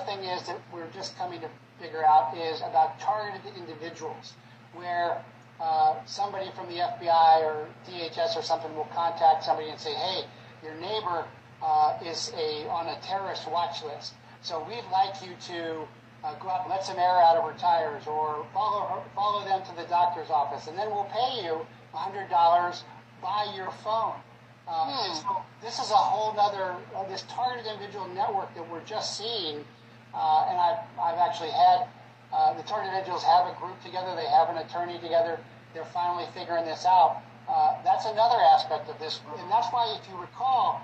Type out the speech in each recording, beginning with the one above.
thing is that we're just coming to figure out is about targeted individuals, where somebody from the FBI or DHS or something will contact somebody and say, hey, your neighbor is on a terrorist watch list. So we'd like you to go out and let some air out of her tires, or follow them to the doctor's office, and then we'll pay you $100 by your phone. So this is a whole other, this targeted individual network that we're just seeing, and I've actually had, the targeted individuals have a group together, they have an attorney together, they're finally figuring this out. That's another aspect of this, and that's why, if you recall,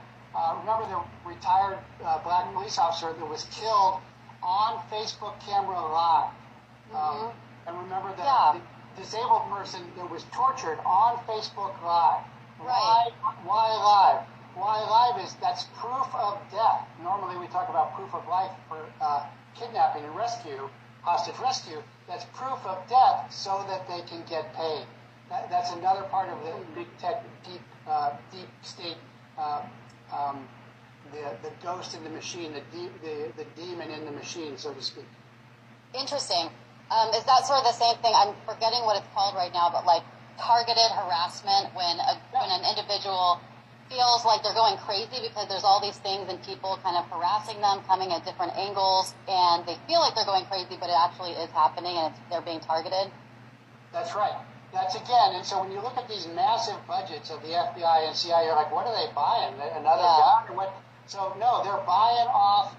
remember the retired black police officer that was killed on Facebook camera live. And remember the disabled person that was tortured on Facebook live. Right. Why live? Why live is that's proof of death. Normally we talk about proof of life for kidnapping and rescue, hostage rescue. That's proof of death so that they can get paid. That's another part of the big tech, deep state, the ghost in the machine, the demon in the machine, so to speak. Interesting. Is that sort of the same thing? I'm forgetting what it's called right now, but like targeted harassment when an individual feels like they're going crazy because there's all these things and people kind of harassing them, coming at different angles, and they feel like they're going crazy, but it actually is happening and they're being targeted? That's right. That's again, and so when you look at these massive budgets of the FBI and CIA, you're like, what are they buying? Another gun? Or what? So no, they're buying off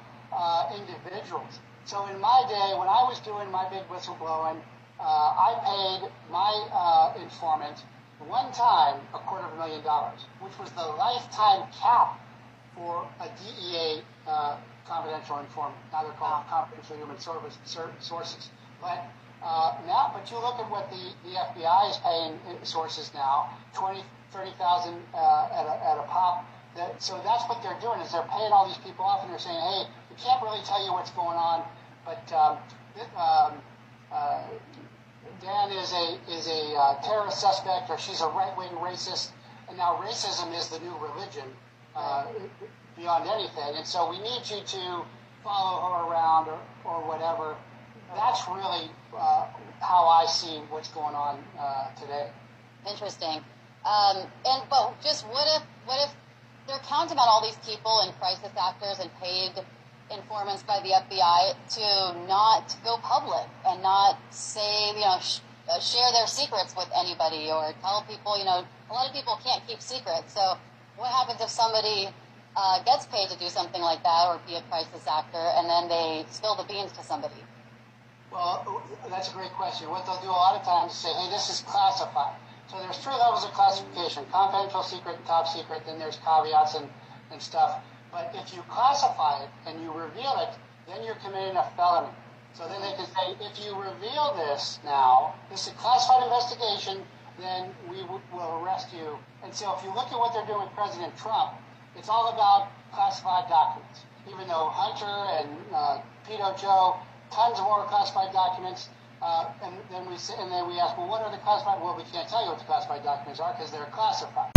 individuals. So in my day, when I was doing my big whistleblowing, I paid my informant one time $250,000, which was the lifetime cap for a DEA confidential informant. Now they're called confidential human sources. But but you look at what the FBI is paying sources now, $20,000, $30,000 at a pop. So that's what they're doing, is they're paying all these people off, and they're saying, hey, we can't really tell you what's going on, but Dan is a terrorist suspect, or she's a right-wing racist, and now racism is the new religion beyond anything, and so we need you to follow her around or whatever. That's really how I see what's going on today. Interesting. But just what if they're counting on all these people and crisis actors and paid informants by the FBI to not go public and not say, share their secrets with anybody or tell people, a lot of people can't keep secrets. So what happens if somebody gets paid to do something like that or be a crisis actor and then they spill the beans to somebody? Well, that's a great question. What they'll do a lot of times is say, hey, this is classified. So there's 3 levels of classification: confidential, secret, and top secret. Then there's caveats and stuff. But if you classify it and you reveal it, then you're committing a felony. So then they can say, if you reveal this now, this is a classified investigation, then we will arrest you. And so if you look at what they're doing with President Trump, it's all about classified documents. Even though Hunter and Pedo Joe, tons of more classified documents. And then we ask, well, what are the classified? Well, we can't tell you what the classified documents are because they're classified.